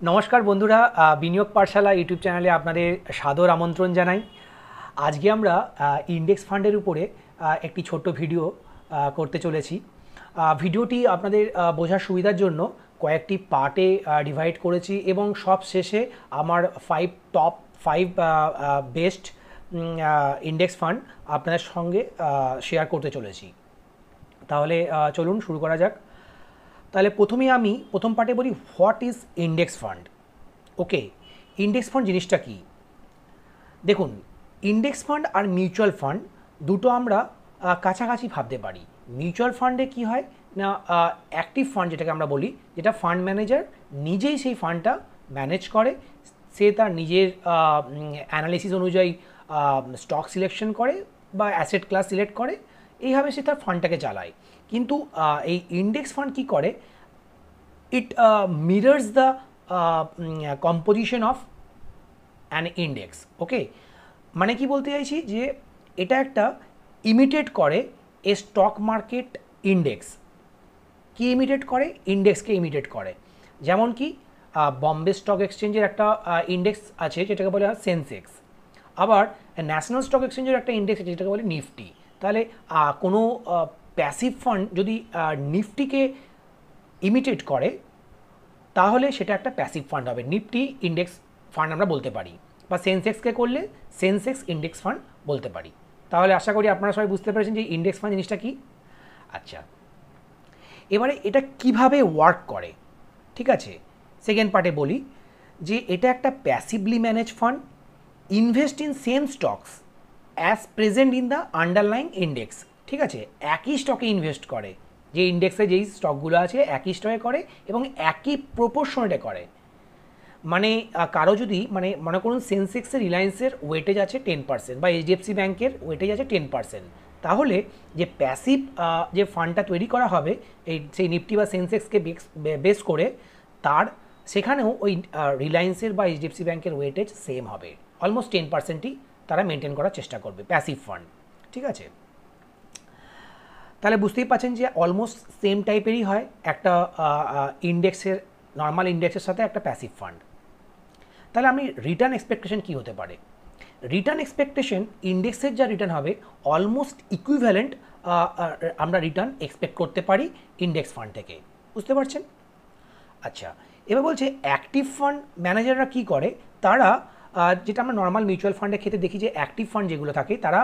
নমস্কার বন্ধুরা, বিনিয়োগ পাঠশালা ইউটিউব চ্যানেলে আপনাদের সাদর আমন্ত্রণ জানাই। আজকে আমরা ইন্ডেক্স ফান্ডের উপরে একটি ছোট্ট ভিডিও করতে চলেছি। ভিডিওটি আপনাদের বোঝার সুবিধার জন্য কয়েকটি পার্টে ডিভাইড করেছি এবং সব শেষে আমার top five best index fund আপনাদের সঙ্গে শেয়ার করতে চলেছি। তাহলে চলুন শুরু করা যাক। তাহলে প্রথমেই আমি প্রথম পার্টে বলি what is index fund. Okay, index fund জিনিসটা কি? দেখুন, ইন্ডেক্স ফান্ড আর মিউচুয়াল ফান্ড দুটো আমরা কাছাকাছি ভাবতে পারি। মিউচুয়াল ফান্ডে কি হয় না, অ্যাক্টিভ ফান্ড যেটাকে আমরা বলি, যেটা ফান্ড ম্যানেজার নিজেই সেই ফান্ডটা ম্যানেজ করে, সে তার নিজের অ্যানালিসিস অনুযায়ী স্টক সিলেকশন করে বা অ্যাসেট ক্লাস সিলেক্ট করে, এইভাবে সে তার ফান্ডটাকে চালায়। কিন্তু এই ইন্ডেক্স ফান্ড কী করে, it mirrors the composition of an index. Okay, মানে কি বলতে চাইছি যে এটা একটা ইমিটেট করে এ স্টক মার্কেট ইন্ডেক্স। কি ইমিটেট করে? ইন্ডেক্সকে ইমিটেট করে। যেমন কি বম্বে স্টক এক্সচেঞ্জের একটা ইন্ডেক্স আছে যেটাকে বলে সেন্সেক্স, আবার ন্যাশনাল স্টক এক্সচেঞ্জের একটা ইন্ডেক্স আছে যেটাকে বলে নিফটি। তাহলে কোনো প্যাসিভ ফান্ড যদি নিফটিকে ইমিটেট করে তাহলে সেটা একটা প্যাসিভ ফান্ড হবে, নিফটি ইন্ডেক্স ফান্ড আমরা বলতে পারি, বা সেন্সেক্সকে করলে সেন্সেক্স ইন্ডেক্স ফান্ড বলতে পারি। তাহলে আশা করি আপনারা সবাই বুঝতে পেরেছেন যে ইন্ডেক্স ফান্ড জিনিসটা কী। আচ্ছা, এবারে এটা কিভাবে ওয়ার্ক করে, ঠিক আছে, সেকেন্ড পার্টে বলি যে এটা একটা passively manage fund, invest in same stocks as present in the underlying index. ঠিক আছে, একই স্টকে ইনভেস্ট করে, যে ইন্ডেক্সে যেই স্টকগুলো আছে একই স্টকে করে এবং একই প্রপোর্শনেটে করে। মানে কারো যদি মনে করুন সেন্সেক্সের রিলায়েন্সের ওয়েটেজ আছে 10% বা এইচডিএফসি ব্যাংকের ওয়েটেজ আছে 10%, তাহলে যে প্যাসিভ যে ফান্ডটা তৈরি করা হবে সেই নিফটি বা সেন্সেক্সকে বেস করে, তার সেখানেও ওই রিলায়েন্সের বা এইচডিএফসি ব্যাংকের ওয়েটেজ সেম হবে, অলমোস্ট 10%ই তারা মেনটেন করার চেষ্টা করবে, প্যাসিভ ফান্ড। ঠিক আছে, তাহলে বুঝতেই পারছেন যে অলমোস্ট সেম টাইপেরই হয় একটা ইন্ডেক্সের, নর্মাল ইন্ডেক্সের সাথে একটা প্যাসিভ ফান্ড। তাহলে আমি রিটার্ন এক্সপেকটেশন কী হতে পারে? রিটার্ন এক্সপেকটেশন ইন্ডেক্সের যা রিটার্ন হবে অলমোস্ট ইকুইভ্যালেন্ট আমরা রিটার্ন এক্সপেক্ট করতে পারি ইন্ডেক্স ফান্ড থেকে। বুঝতে পারছেন? আচ্ছা, এবার বলছে অ্যাক্টিভ ফান্ড ম্যানেজাররা কী করে, তারা যেটা আমরা নর্মাল মিউচুয়াল ফান্ডের ক্ষেত্রে দেখি যে অ্যাক্টিভ ফান্ড যেগুলো থাকে তারা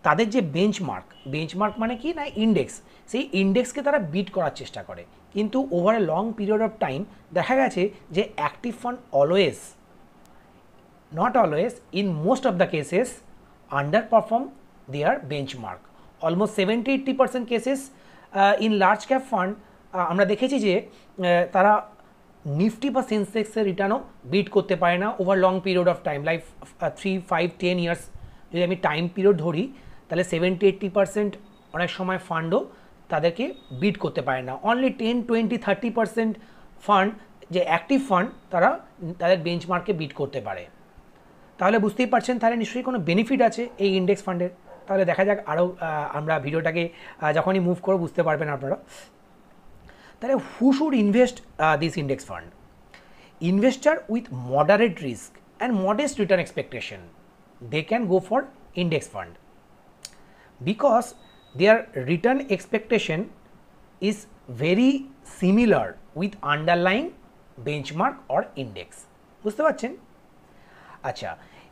তাদের যে বেঞ্চমার্ক মানে কি না ইন্ডেক্স, সেই ইন্ডেক্সকে তারা বিট করার চেষ্টা করে। কিন্তু over a long period of time দেখা গেছে যে active fund not always, in most of the cases underperform their benchmark. Almost 70-80% cases in large cap fund আমরা দেখেছি যে তারা নিফটি বা সেন্সেক্সের রিটার্নও বিট করতে পারে না over long period of time, like 3, 5, 10 years যদি আমি টাইম পিরিয়ড ধরি, তাহলে 70-80% অনেক সময় ফান্ডও তাদেরকে বিট করতে পারে না। অনলি 10, 20, 30% ফান্ড যে অ্যাক্টিভ ফান্ড তারা তাদের বেঞ্চমার্কে বিট করতে পারে। তাহলে বুঝতেই পারছেন, তাহলে নিশ্চয়ই কোনো বেনিফিট আছে এই ইন্ডেক্স ফান্ডের। তাহলে দেখা যাক, আরও আমরা ভিডিওটাকে যখনই মুভ করব বুঝতে পারবেন আপনারা। তাহলে who should invest this index fund? Investor with moderate risk and modest return expectation, they can go for index fund because their return expectation is very similar with underlying benchmark or index. বুঝতে পারছেন? আচ্ছা,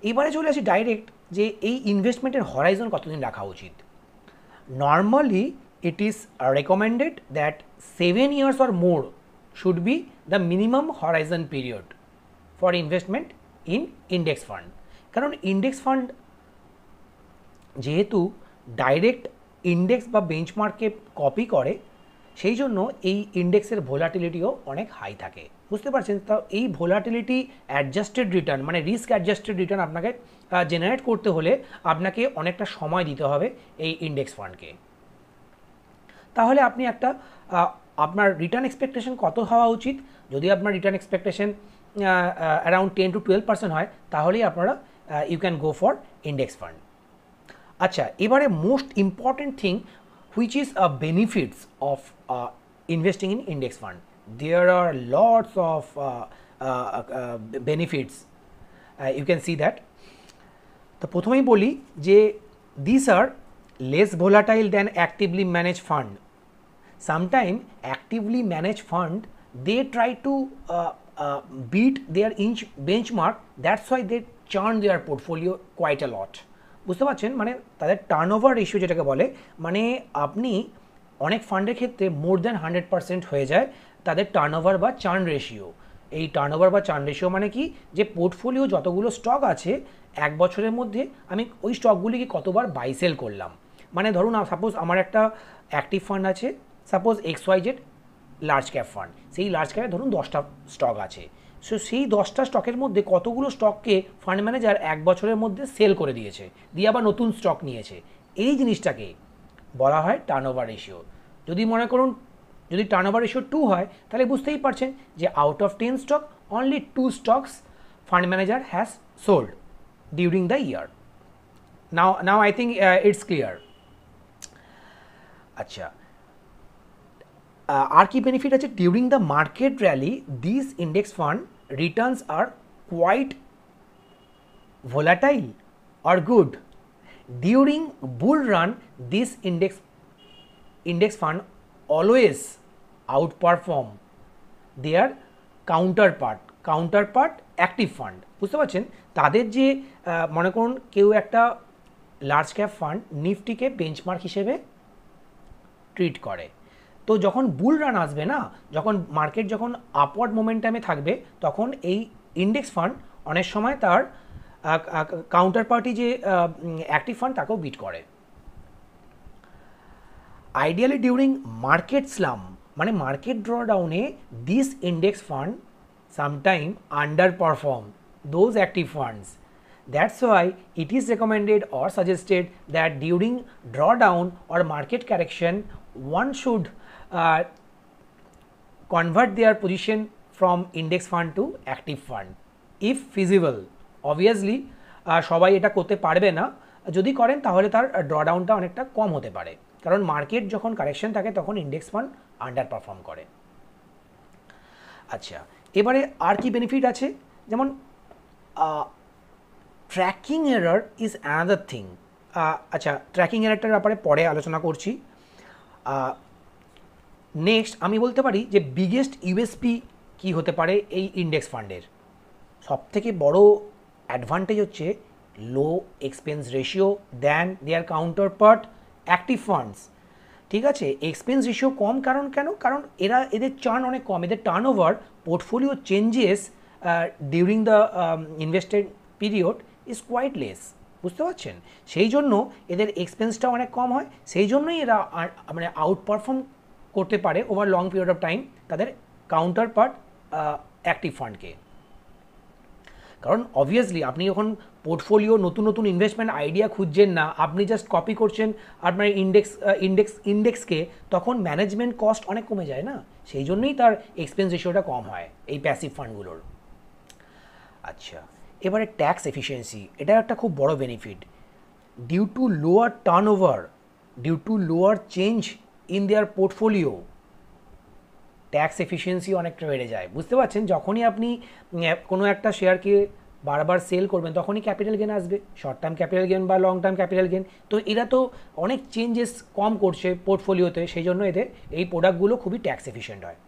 এবারে চলে আসি direct যে এই ইনভেস্টমেন্টের Horizon কতদিন রাখা উচিত। Normally it is recommended that 7 years or more should be the minimum horizon period for investment in index fund. কারণ ইন্ডেক্স ফান্ড যেহেতু ডাইরেক্ট ইন্ডেক্স বা বেঞ্চমার্ককে কপি করে, সেই জন্য এই ইন্ডেক্সের ভোলাটিলিটিও অনেক হাই থাকে। বুঝতে পারছেন? তো এই ভোলাটিলিটি অ্যাডজাস্টেড রিটার্ন মানে রিস্ক অ্যাডজাস্টেড রিটার্ন আপনাকে জেনারেট করতে হলে আপনাকে অনেকটা সময় দিতে হবে এই ইন্ডেক্স ফান্ডকে। তাহলে আপনি একটা আপনার রিটার্ন এক্সপেকটেশন কত হওয়া উচিত? যদি আপনার রিটার্ন এক্সপেকটেশন অ্যারাউন্ড 10-12% হয়, তাহলেই আপনারা you can go for index fund. আচ্ছা, এবারে most important thing which is a benefits of investing in index fund. There are lots of benefits. You can see that. তো প্রথমেই বলি যে these are less volatile than actively managed fund. Sometimes actively managed fund they try to beat their benchmark, that's why they churn their portfolio quite a lot. বুঝতে পারছেন, মানে তাদের turnover ratio যেটাকে বলে, মানে আপনি অনেক ফান্ডের ক্ষেত্রে মোর দ্যান 100% হয়ে যায় তাদের টার্নওভার বা চার্ন রেশিও। এই টার্নওভার বা চার্ন রেশিও মানে কি, যে পোর্টফোলিও যতগুলো স্টক আছে এক বছরের মধ্যে আমি ওই স্টকগুলিকে কতবার বাই সেল করলাম। মানে ধরুন সাপোজ আমার একটা অ্যাক্টিভ ফান্ড আছে, suppose XYZ large cap fund, সেই লার্জ ক্যাপে ধরুন 10টা স্টক আছে। সো সেই 10টা স্টকের মধ্যে কতগুলো স্টককে ফান্ড ম্যানেজার এক বছরের মধ্যে সেল করে দিয়েছে, দিয়ে আবার নতুন স্টক নিয়েছে, এই জিনিসটাকে বলা হয় টার্নওভার রেশিও। যদি মনে করুন যদি টার্নওভার রেশিও 2 হয়, তাহলে বুঝতেই পারছেন যে out of 10 stock only 2 stocks fund manager has sold during the year. Now I think it's clear. আচ্ছা, আর কি বেনিফিট আছে? During the market rally this index fund returns are quite volatile or good. During bull run this index fund always outperform their counterpart active fund. বুঝতে পারছেন, তাদের যে মনে করুন কেউ একটা লার্জ ক্যাপ ফান্ড নিফটিকে বেঞ্চমার্ক হিসেবে ট্রিট করে, তো যখন বুল রান আসবে না, যখন মার্কেট যখন আপওয়ার্ড মোমেন্টামে থাকবে, তখন এই ইন্ডেক্স ফান্ড অনেক সময় তার কাউন্টার পার্টি যে অ্যাক্টিভ ফান্ড তাকেও বিট করে। আইডিয়ালি ডিউরিং মার্কেট স্লাম, মানে মার্কেট ড্রডাউনে this index fund sometime underperform those active funds. That's why it is recommended or suggested that during drawdown or market correction one should convert their position from index fund to active fund if feasible. Obviously সবাই এটা করতে পারবে না, যদি করেন তাহলে তার ড্রডাউনটা অনেকটা কম হতে পারে, কারণ মার্কেট যখন কারেকশন থাকে তখন ইন্ডেক্স ফান্ড আন্ডার পারফর্ম করে। আচ্ছা, এবারে আর কি বেনিফিট আছে, যেমন tracking error is another thing. আচ্ছা, ট্র্যাকিং এররটার ব্যাপারে পরে আলোচনা করছি। নেক্সট আমি বলতে পারি যে বিগেস্ট ইউএসপি কী হতে পারে এই ইন্ডেক্স ফান্ডের। সবথেকে বড় অ্যাডভান্টেজ হচ্ছে লো এক্সপেন্স রেশিও দ্যান দেয়ার কাউন্টারপার্ট অ্যাক্টিভ ফান্ডস। ঠিক আছে, এক্সপেন্স রেশিও কম, কারণ এদের চার্ন অনেক কম, এদের turnover portfolio changes during the invested period is quite less. বুঝতে পারছেন, সেই জন্য এদের এক্সপেন্সটাও অনেক কম হয়, সেই জন্যই এরা মানে আউট পারফর্ম করতে পারে over long period of time তাদের কাউন্টারপার্ট অ্যাক্টিভ ফান্ডকে। কারণ অবভিয়াসলি আপনি যখন পোর্টফোলিও নতুন ইনভেস্টমেন্ট আইডিয়া খুঁজছেন না, আপনি জাস্ট কপি করছেন আপনার ইন্ডেক্সকে, তখন ম্যানেজমেন্ট কস্ট অনেক কমে যায় না, সেই জন্যই তার এক্সপেন্স রেশিওটা কম হয় এই প্যাসিভ ফান্ডগুলোর। আচ্ছা, এবারে ট্যাক্স এফিসিয়েন্সি, এটা একটা খুব বড় benefit. Due to lower turnover, due to lower change in their portfolio, tax efficiency অনেকটা বেড়ে যায়। বুঝতে পারছেন, যখনই আপনি কোনো একটা শেয়ারকে বারবার সেল করবেন তখনই ক্যাপিটাল গেন আসবে, শর্ট টার্ম ক্যাপিটাল গেন বা লং টার্ম ক্যাপিটাল গেন। তো এরা তো অনেক চেঞ্জেস কম করছে পোর্টফোলিওতে, সেই জন্য এদের এই প্রোডাক্টগুলো খুবই ট্যাক্স এফিশিয়েন্ট হয়।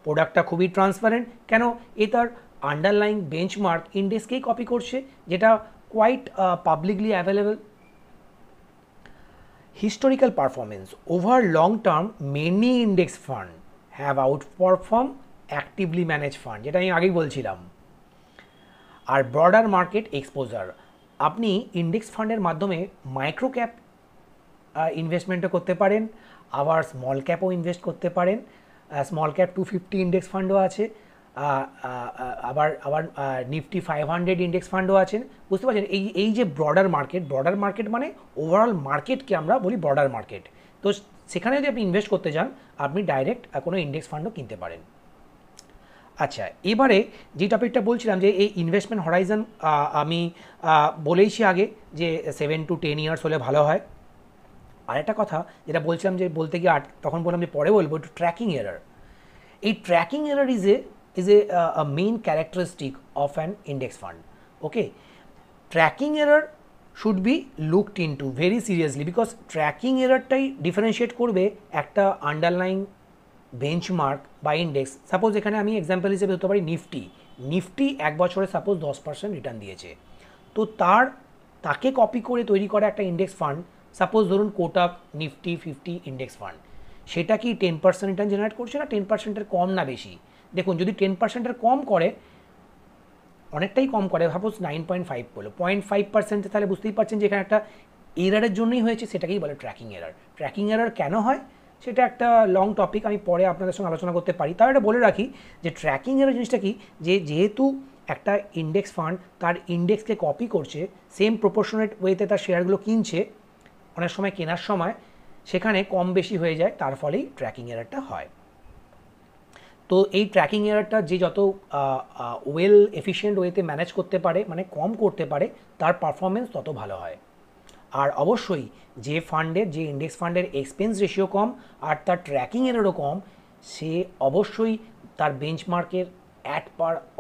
প্রোডাক্টটা খুবই ট্রান্সপারেন্ট, কেন এ তার আন্ডারলাইং বেঞ্চমার্ক ইন্ডেক্সকেই কপি করছে, যেটা quite publicly available. Historical performance over long term many index fund have outperform actively manage fund, যেটা আমি আগেই বলছিলাম। আর ব্রডার মার্কেট এক্সপোজার, আপনি ইন্ডেক্স ফান্ডের মাধ্যমে মাইক্রো ক্যাপ ইনভেস্টমেন্টও করতে পারেন, আবার স্মল ক্যাপও ইনভেস্ট করতে পারেন। স্মল ক্যাপ 250 ইন্ডেক্স ফান্ডও আছে, আবার নিফটি 500 ইন্ডেক্স ফান্ডও আছেন। বুঝতে পারছেন, এই যে ব্রডার মার্কেট মানে ওভারঅল মার্কেটকে আমরা বলি ব্রডার মার্কেট। তো সেখানে যদি আপনি ইনভেস্ট করতে চান, আপনি ডাইরেক্ট কোনো ইন্ডেক্স ফান্ডও কিনতে পারেন। আচ্ছা, এবারে যে টপিকটা বলছিলাম যে এই ইনভেস্টমেন্ট হরাইজন, আমি বলেইছি আগে যে 7 to 10 ইয়ার্স হলে ভালো হয়। আরেকটা কথা যেটা বলছিলাম যে বলতে গিয়ে তখন বললাম যে পরে বলবো, একটু ট্র্যাকিং এরর। এই tracking error is a is a main characteristic of an index fund. Okay, tracking error should be looked into very seriously because tracking error টাই differentiate করবে একটা underlying benchmark বা index. সাপোজ এখানে আমি example হিসেবে ধরতে পারি নিফটি এক বছরে সাপোজ 10% রিটার্ন দিয়েছে, তো তাকে কপি করে তৈরি করা একটা ইন্ডেক্স ফান্ড, সাপোজ ধরুন কোটাক নিফটি 50 ইন্ডেক্স ফান্ড, সেটা কি 10% রিটার্ন জেনারেট করছে না 10%-এর কম না বেশি? দেখুন যদি 10%-এর কম করে, অনেকটাই কম করে, সাপোজ 9.5 করলো, 0.5%, তাহলে বুঝতেই পারছেন যে এখানে একটা এরারের জন্যই হয়েছে, সেটাকেই বলে ট্র্যাকিং এরার। ট্র্যাকিং এরার কেন হয় সেটা একটা লং টপিক, আমি পরে আপনাদের সঙ্গে আলোচনা করতে পারি। তাও এটা বলে রাখি যে ট্র্যাকিং এরার জিনিসটা কি, যে যেহেতু একটা ইন্ডেক্স ফান্ড তার ইন্ডেক্সকে কপি করছে, সেম প্রপোর্শনেট ওয়েতে তার শেয়ারগুলো কিনছে, অনেক সময় কেনার সময় সেখানে কম বেশি হয়ে যায়, তার ফলেই ট্র্যাকিং এরারটা হয়। তো এই ট্র্যাকিং এরারটা যে যত ওয়েল এফিশিয়েন্ট ওয়েতে ম্যানেজ করতে পারে, মানে কম করতে পারে, তার পারফরমেন্স তত ভালো হয়। আর অবশ্যই যে ফান্ডের, যে ইন্ডেক্স ফান্ডের এক্সপেন্স রেশিও কম আর তার ট্র্যাকিং এরারও কম, সে অবশ্যই তার বেঞ্চমার্কের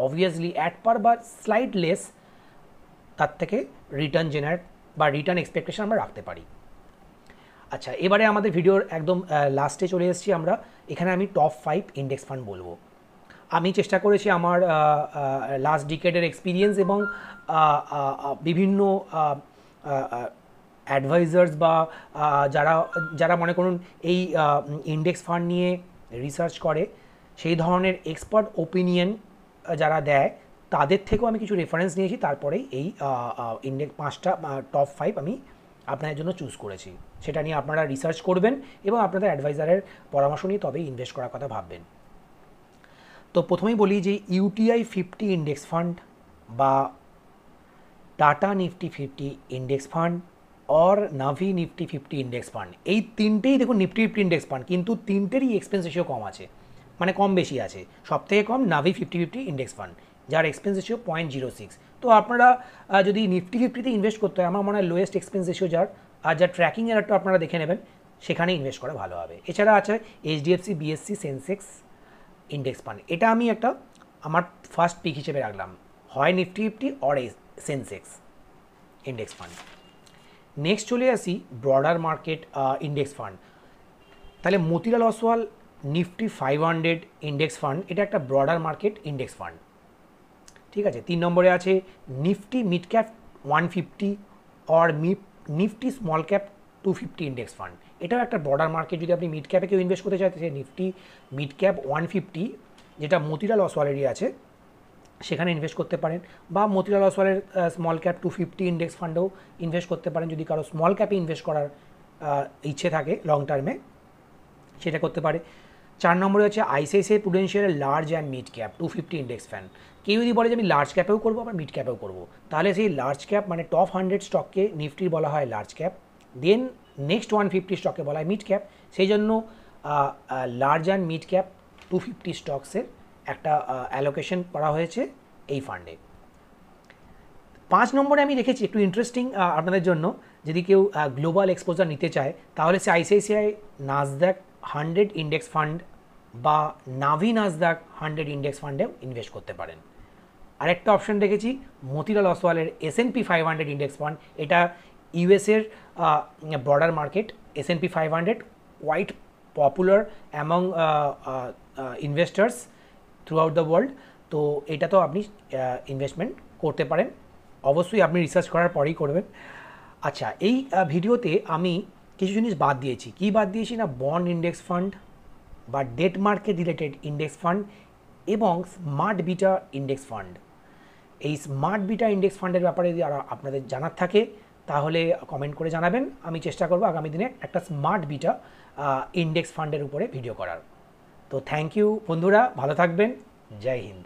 অবভিয়াসলি অ্যাট পার বা স্লাইট লেস তার থেকে রিটার্ন জেনারেট বা রিটার্ন এক্সপেকটেশন আমরা রাখতে পারি। আচ্ছা, এবারে আমাদের ভিডিওর একদম লাস্টে চলে এসেছি আমরা। এখানে আমি টপ 5 ইন্ডেক্স ফান্ড বলবো। আমি চেষ্টা করেছি আমার লাস্ট ডিকেডের এক্সপিরিয়েন্স এবং বিভিন্ন অ্যাডভাইজার্স বা যারা মনে করুন এই ইন্ডেক্স ফান্ড নিয়ে রিসার্চ করে, সেই ধরনের এক্সপার্ট ওপিনিয়ন যারা দেয়, তাদের থেকেও আমি কিছু রেফারেন্স নিয়েছি, তারপরেই এই ইন্ডেক্স 5টা টপ 5 আমি আপনাদের জন্য চুজ করেছি। সেটা নিয়ে আপনারা রিসার্চ করবেন এবং আপনাদের অ্যাডভাইজারের পরামর্শ নিয়ে তবেই ইনভেস্ট করার কথা ভাববেন। তো প্রথমেই বলি যে ইউটিআই 50 ইন্ডেক্স ফান্ড বা tata Nifty 50 index fund or নাভি নিফটি 50 ইন্ডেক্স ফান্ড, এই তিনটেই দেখুন নিফটি 50 ইন্ডেক্স ফান্ড, কিন্তু তিনটেরই এক্সপেন্স রেশিও কম আছে, মানে কম বেশি আছে। সবথেকে কম নাভি 50 ইন্ডেক্স ফান্ড, যার এক্সপেন্স রেশিও 0.06। তো আপনারা যদি নিফটি 50তে ইনভেস্ট করতে হয়, আমার মনে হয় লোয়েস্ট এক্সপেন্স রেশিও যার, আর যার ট্র্যাকিং এরারটা আপনারা দেখে নেবেন, সেখানে ইনভেস্ট করা ভালো হবে। এছাড়া আছে HDFC BSc Sensex index fund, এটা আমি একটা আমার ফার্স্ট পিক হিসেবে রাখলাম, হয় Nifty 50 or Sensex index fund. Next চলে আসি ব্রডার মার্কেট ইন্ডেক্স ফান্ড। তাহলে Motilal Oswal Nifty 500 index fund, এটা একটা ব্রডার মার্কেট ইন্ডেক্স ফান্ড, ঠিক আছে। 3 নম্বরে আছে Nifty mid cap 150 or Nifty small cap 250 index fund, এটাও একটা ব্রডার মার্কেট। যদি আপনি মিড ক্যাপে কেউ ইনভেস্ট করতে চাইতে, সে নিফটি মিড ক্যাপ 150, যেটা মতিলাল অসওয়ালেরই আছে, সেখানে ইনভেস্ট করতে পারেন, বা মতিলাল অসওয়ালের স্মল ক্যাপ 250 ইন্ডেক্স ফান্ডেও ইনভেস্ট করতে পারেন। যদি কারো স্মল ক্যাপে ইনভেস্ট করার ইচ্ছে থাকে লং টার্মে, সেটা করতে পারে। 4 নম্বরে হচ্ছে আইসিআইসিআই প্রুডেন্সিয়ালের large and mid cap 250 index fund. কেউ যদি বলে যে আমি লার্জ ক্যাপেও করবো আবার মিড ক্যাপেও করবো, তাহলে সেই লার্জ ক্যাপ মানে টপ 100 স্টককে নিফটির বলা হয় লার্জ ক্যাপ, দেন নেক্সট 150 স্টককে বলা হয় মিড ক্যাপ। সেই জন্য লার্জ অ্যান্ড মিড ক্যাপ 250 স্টকসের একটা অ্যালোকেশন করা হয়েছে এই ফান্ডে। 5 নম্বরে আমি রেখেছি একটু ইন্টারেস্টিং আপনাদের জন্য, যদি কেউ গ্লোবাল এক্সপোজার নিতে চায়, তাহলে সে আইসিআইসিআই নাসডাক 100 ইন্ডেক্স ফান্ড বা নাভি নাসডাক 100 ইন্ডেক্স ফান্ডেও ইনভেস্ট করতে পারেন। আরেকটা অপশন রেখেছি মতিলাল অসওয়ালের S&P 500 ইন্ডেক্স ফান্ড, এটা ইউএসের broader market. S&P 500 quite popular among investors throughout the world, তো এটা তো আপনি ইনভেস্টমেন্ট করতে পারেন, অবশ্যই আপনি রিসার্চ করার পরেই করবেন। আচ্ছা, এই ভিডিওতে আমি কিছু জিনিস বাদ দিয়েছি। কি বাদ দিয়েছি না, বন্ড ইন্ডেক্স ফান্ড বা debt market related index fund এবং স্মার্ট বিটা ইন্ডেক্স ফান্ড। এই স্মার্ট বিটা ইন্ডেক্স ফান্ডের ব্যাপারে যদি আপনাদের জানার থাকে, তাহলে কমেন্ট করে জানাবেন। আমি চেষ্টা করব আগামী দিনে একটা স্মার্ট বিটা ইন্ডেক্স ফান্ডের উপরে ভিডিও করার। তো থ্যাংক ইউ বন্ধুরা, ভালো থাকবেন, জয় হিন্দ।